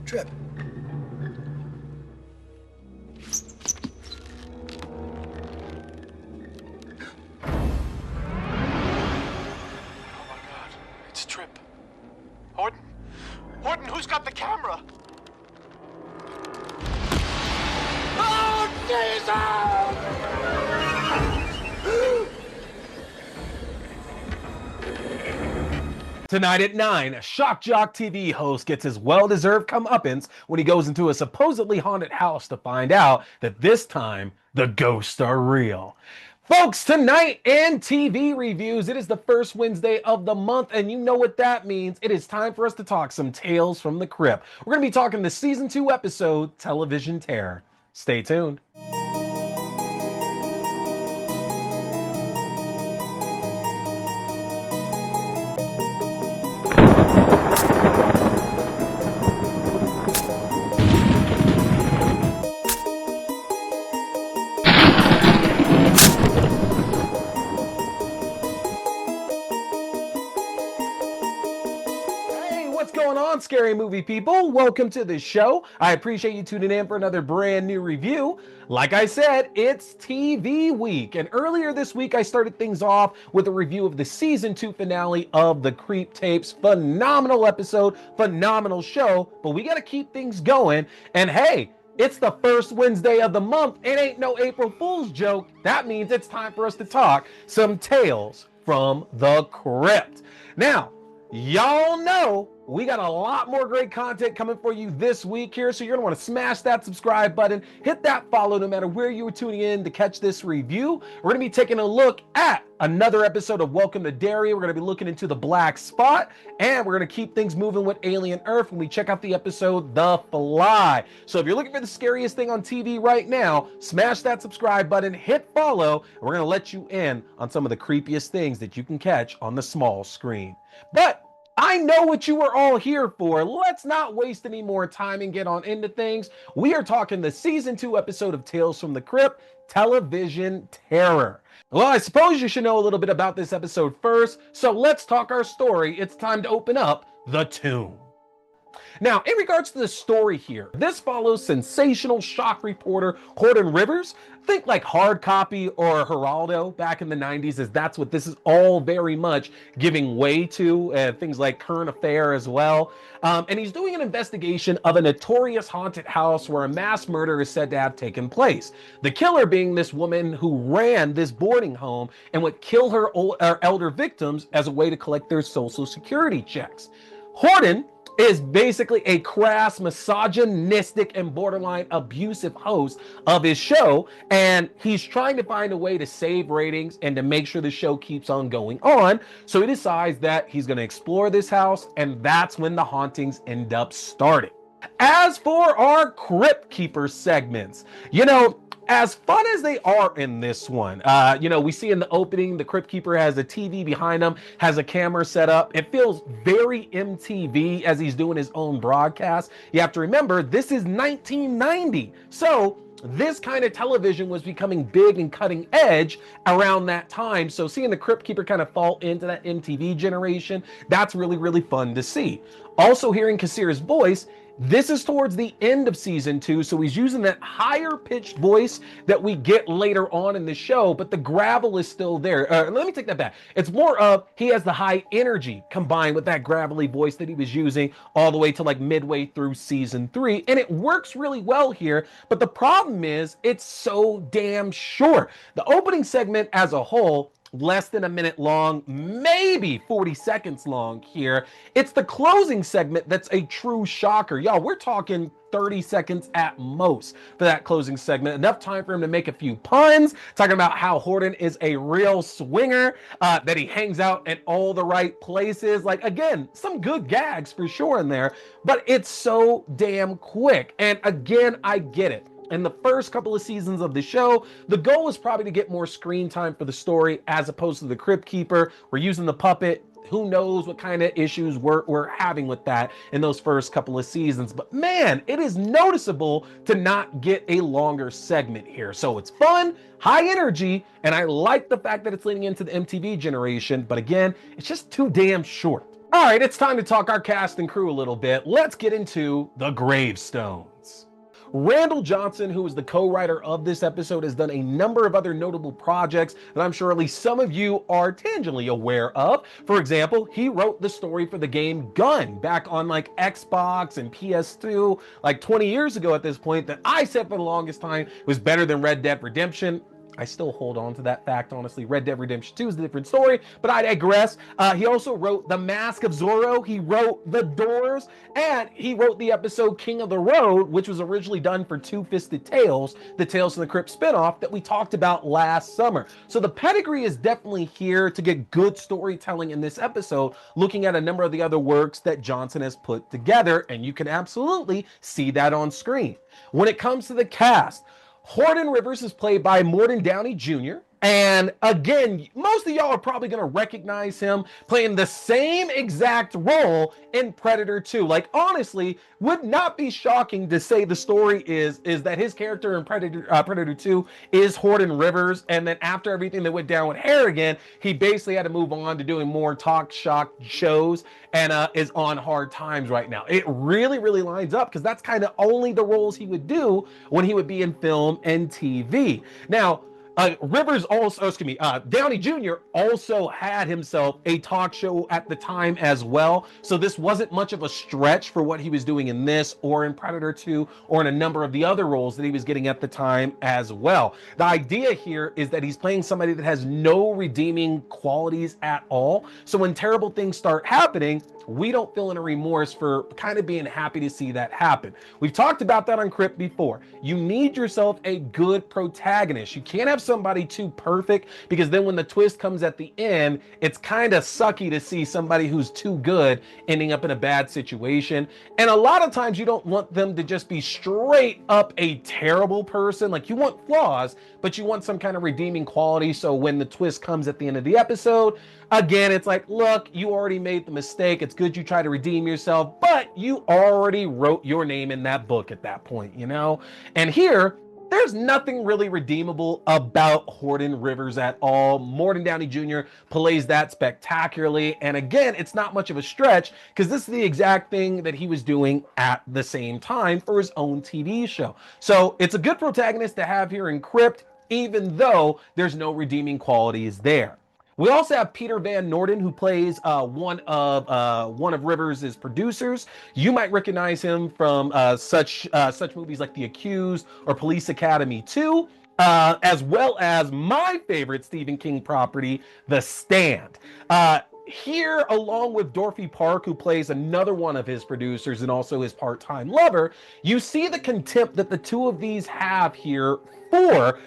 Trip. It's Trip. Horton? Horton, who's got the camera? Oh, Jesus! Tonight at 9, a Shock Jock TV host gets his well-deserved comeuppance when he goes into a supposedly haunted house to find out that this time, the ghosts are real. Folks, tonight in TV reviews, it is the first Wednesday of the month, and you know what that means. It is time for us to talk some Tales from the Crypt. We're going to be talking the Season 2 episode, Television Terror. Stay tuned. Scary movie people, welcome to the show. I appreciate you tuning in for another brand new review. Like I said, it's TV week, and earlier this week I started things off with a review of the season 2 finale of the Crypt tapes. Phenomenal episode, phenomenal show, but we got to keep things going. And hey, it's the first Wednesday of the month. It ain't no April Fool's joke. That means it's time for us to talk some Tales from the Crypt. Now, y'all know we got a lot more great content coming for you this week here, so you're gonna want to smash that subscribe button, hit that follow no matter where you were tuning in to catch this review. We're gonna be taking a look at another episode of Welcome to Derry. We're gonna be looking into the Black Spot, and we're gonna keep things moving with Alien Earth when we check out the episode The Fly. So if you're looking for the scariest thing on TV right now, smash that subscribe button, hit follow, and we're gonna let you in on some of the creepiest things that you can catch on the small screen. But I know what you were all here for. Let's not waste any more time and get on into things. We are talking the season 2 episode of Tales from the Crypt, Television Terror. Well, I suppose you should know a little bit about this episode first, so let's talk our story. It's time to open up the tomb. Now, in regards to the story here, this follows sensational shock reporter Horton Rivers. Think like Hard Copy or Geraldo back in the 90s, as that's what this is all very much giving way to, things like Current Affair as well. And he's doing an investigation of a notorious haunted house where a mass murder is said to have taken place. The killer being this woman who ran this boarding home and would kill her elder victims as a way to collect their social security checks. Horton is basically a crass, misogynistic, and borderline abusive host of his show, and he's trying to find a way to save ratings and to make sure the show keeps on going on. So he decides that he's going to explore this house, and that's when the hauntings end up starting. As for our Crypt Keeper segments, as fun as they are in this one, we see in the opening, the Crypt Keeper has a TV behind him, has a camera set up. It feels very MTV as he's doing his own broadcast. You have to remember, this is 1990. So this kind of television was becoming big and cutting edge around that time. So seeing the Crypt Keeper kind of fall into that MTV generation, that's really, really fun to see. Also hearing Kassir's voice, this is towards the end of season 2, so he's using that higher pitched voice that we get later on in the show, but the gravel is still there. Let me take that back. It's more of he has the high energy combined with that gravelly voice that he was using all the way to like midway through season 3, and it works really well here, but the problem is it's so damn short. The opening segment as a whole, less than a minute long, maybe 40 seconds long here. It's the closing segment that's a true shocker. Y'all, we're talking 30 seconds at most for that closing segment. Enough time for him to make a few puns, talking about how Horton is a real swinger, that he hangs out in all the right places. Like, again, some good gags for sure in there, but it's so damn quick. And again, I get it. In the first couple of seasons of the show, the goal was probably to get more screen time for the story as opposed to the Crypt Keeper. We're using the puppet. Who knows what kind of issues we're having with that in those first couple of seasons. But man, it is noticeable to not get a longer segment here. So it's fun, high energy, and I like the fact that it's leading into the MTV generation. But again, it's just too damn short. All right, it's time to talk our cast and crew a little bit. Let's get into the gravestones. Randall Johnson, who is the co-writer of this episode, has done a number of other notable projects that I'm sure at least some of you are tangentially aware of. For example, he wrote the story for the game Gun back on like Xbox and PS2 like 20 years ago at this point, that I said for the longest time was better than Red Dead Redemption. I still hold on to that fact, honestly. Red Dead Redemption 2 is a different story, but I digress. He also wrote The Mask of Zorro. He wrote The Doors, and he wrote the episode King of the Road, which was originally done for Two-Fisted Tales, the Tales from the Crypt spinoff that we talked about last summer. So the pedigree is definitely here to get good storytelling in this episode, looking at a number of the other works that Johnson has put together, and you can absolutely see that on screen. When it comes to the cast, Horton Rivers is played by Morton Downey Jr. And again, most of y'all are probably going to recognize him playing the same exact role in Predator 2. Like, honestly, would not be shocking to say the story is that his character in Predator 2 is Horton Rivers. And then after everything that went down with Harrigan, he basically had to move on to doing more talk shock shows and is on Hard Times right now. It really, really lines up because that's kind of only the roles he would do when he would be in film and TV. Now, Downey Jr. also had himself a talk show at the time as well. So this wasn't much of a stretch for what he was doing in this or in Predator 2 or in a number of the other roles that he was getting at the time as well. The idea here is that he's playing somebody that has no redeeming qualities at all. So when terrible things start happening, we don't feel any remorse for kind of being happy to see that happen. We've talked about that on Crypt before. You need yourself a good protagonist. You can't have somebody too perfect, because then when the twist comes at the end, it's kind of sucky to see somebody who's too good ending up in a bad situation. And a lot of times you don't want them to just be straight up a terrible person. Like, you want flaws, but you want some kind of redeeming quality. So when the twist comes at the end of the episode, again, it's like, look, you already made the mistake. It's good you try to redeem yourself, but you already wrote your name in that book at that point, you know? And here, there's nothing really redeemable about Horton Rivers at all. Morton Downey Jr. plays that spectacularly. And again, it's not much of a stretch because this is the exact thing that he was doing at the same time for his own TV show. So it's a good protagonist to have here in Crypt, even though there's no redeeming qualities there. We also have Peter Van Norden, who plays one of Rivers' producers. You might recognize him from such movies like The Accused or Police Academy 2, as well as my favorite Stephen King property, The Stand. Here, along with Dorothy Park, who plays another one of his producers and also his part-time lover, you see the contempt that the two of these have here for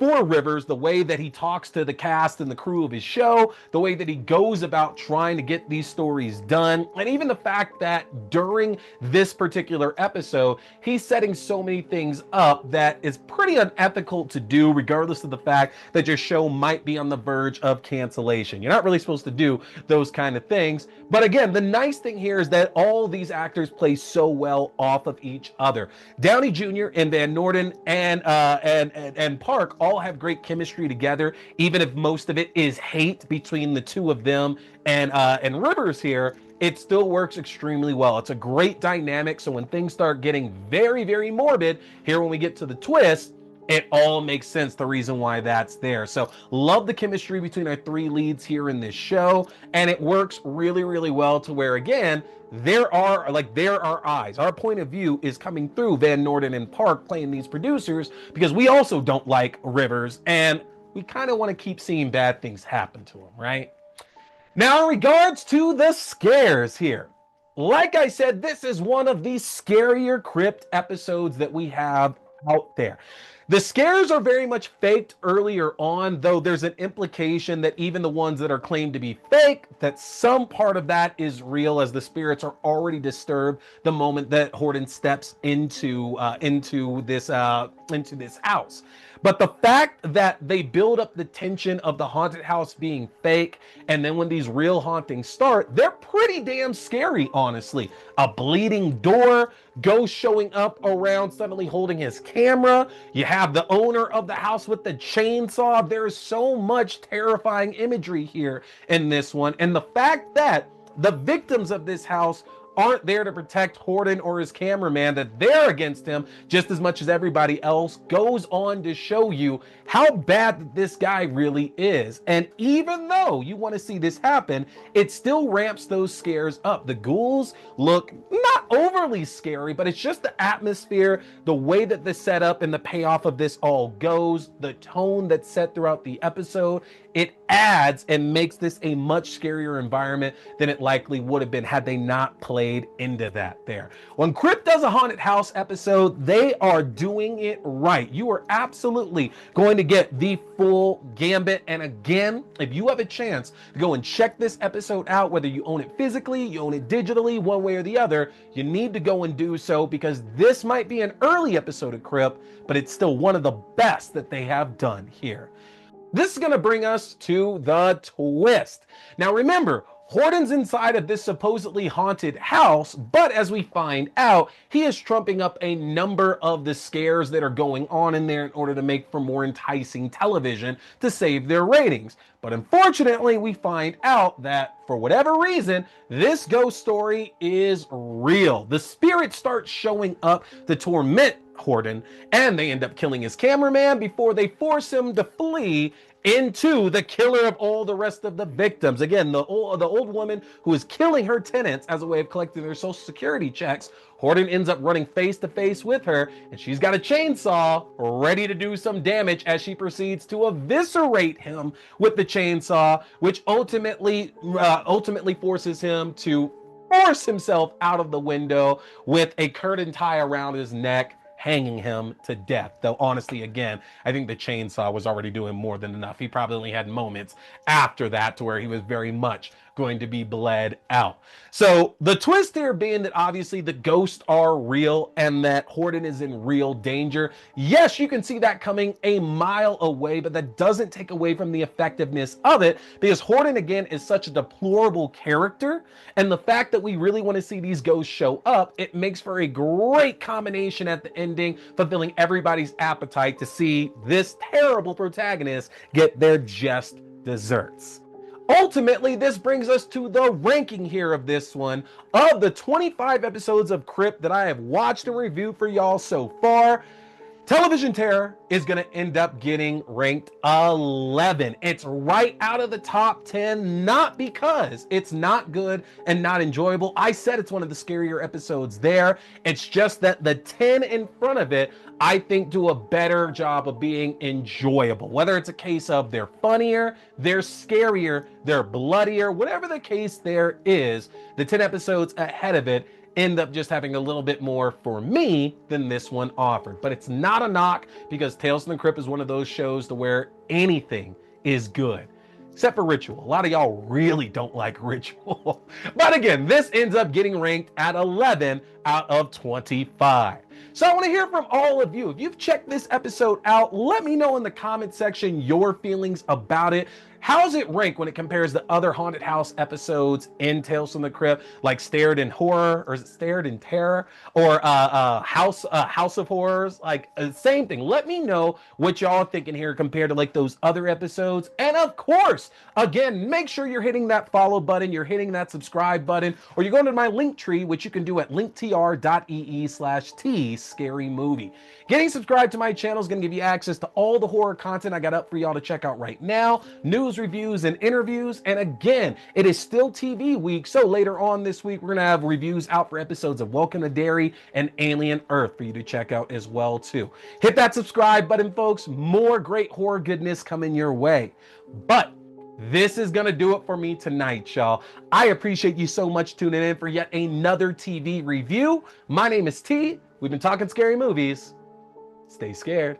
Rivers, the way that he talks to the cast and the crew of his show, the way that he goes about trying to get these stories done, and even the fact that during this particular episode, he's setting so many things up that is pretty unethical to do, regardless of the fact that your show might be on the verge of cancellation. You're not really supposed to do those kind of things. But again, the nice thing here is that all these actors play so well off of each other. Downey Jr. and Van Norden and Park all have great chemistry together, even if most of it is hate between the two of them and Rivers here. It still works extremely well. It's a great dynamic. So when things start getting very, very morbid here, when we get to the twist, it all makes sense, the reason why that's there. So love the chemistry between our three leads here in this show, and it works really, really well to where, again, there are eyes. Our point of view is coming through Van Norden and Park playing these producers, because we also don't like Rivers, and we kind of want to keep seeing bad things happen to him, right? Now, in regards to the scares here, like I said, this is one of the scarier Crypt episodes that we have out there. The scares are very much faked earlier on, though there's an implication that even the ones that are claimed to be fake, that some part of that is real, as the spirits are already disturbed the moment that Horton steps into this house. But the fact that they build up the tension of the haunted house being fake, and then when these real hauntings start, they're pretty damn scary, honestly. A bleeding door, ghost showing up around suddenly holding his camera. You have the owner of the house with the chainsaw. There's so much terrifying imagery here in this one. And the fact that the victims of this house aren't there to protect Horton or his cameraman, that they're against him just as much as everybody else, goes on to show you how bad this guy really is. And even though you want to see this happen, it still ramps those scares up. The ghouls look not overly scary, but it's just the atmosphere, the way that the setup and the payoff of this all goes, the tone that's set throughout the episode. It adds and makes this a much scarier environment than it likely would have been had they not played into that there. When Crypt does a haunted house episode, they are doing it right. You are absolutely going to get the full gambit. And again, if you have a chance to go and check this episode out, whether you own it physically, you own it digitally, one way or the other, you need to go and do so, because this might be an early episode of Crypt, but it's still one of the best that they have done here. This is going to bring us to the twist. Now remember, Horton's inside of this supposedly haunted house, but as we find out, he is trumping up a number of the scares that are going on in there in order to make for more enticing television to save their ratings. But unfortunately, we find out that for whatever reason, this ghost story is real. The spirits start showing up to torment Horton, and they end up killing his cameraman before they force him to flee into the killer of all the rest of the victims. Again, the old woman who is killing her tenants as a way of collecting their social security checks. Horton ends up running face to face with her, and she's got a chainsaw ready to do some damage as she proceeds to eviscerate him with the chainsaw, which ultimately forces him to force himself out of the window with a curtain tie around his neck, hanging him to death. Though honestly, again, I think the chainsaw was already doing more than enough. He probably only had moments after that to where he was very much going to be bled out. So the twist here being that obviously the ghosts are real and that Horton is in real danger. Yes, you can see that coming a mile away, but that doesn't take away from the effectiveness of it, because Horton again is such a deplorable character, and the fact that we really want to see these ghosts show up, it makes for a great combination at the ending, fulfilling everybody's appetite to see this terrible protagonist get their just desserts. Ultimately, this brings us to the ranking here of this one. Of the 25 episodes of Crypt that I have watched and reviewed for y'all so far, Television Terror is going to end up getting ranked 11. It's right out of the top 10, not because it's not good and not enjoyable. I said it's one of the scarier episodes there. It's just that the 10 in front of it, I think, do a better job of being enjoyable. Whether it's a case of they're funnier, they're scarier, they're bloodier, whatever the case there is, the 10 episodes ahead of it end up just having a little bit more for me than this one offered. But it's not a knock, because Tales from the Crypt is one of those shows to where anything is good. Except for Ritual. A lot of y'all really don't like Ritual. But again, this ends up getting ranked at 11 out of 25. So I want to hear from all of you. If you've checked this episode out, let me know in the comment section your feelings about it. How's it rank when it compares to other haunted house episodes in Tales from the Crypt, like Stared in Horror, or is it Stared in Terror, or House of Horrors? Like same thing. Let me know what y'all are thinking here compared to like those other episodes. And of course, again, make sure you're hitting that follow button, you're hitting that subscribe button, or you're going to my link tree, which you can do at linktr.ee/t-scary-movie. Getting subscribed to my channel is going to give you access to all the horror content I got up for y'all to check out right now, news, reviews, and interviews. And again, it is still TV week, so later on this week, we're going to have reviews out for episodes of Welcome to Derry and Alien Earth for you to check out as well, too. Hit that subscribe button, folks. More great horror goodness coming your way. But this is going to do it for me tonight, y'all. I appreciate you so much tuning in for yet another TV review. My name is T. We've been talking scary movies. Stay scared.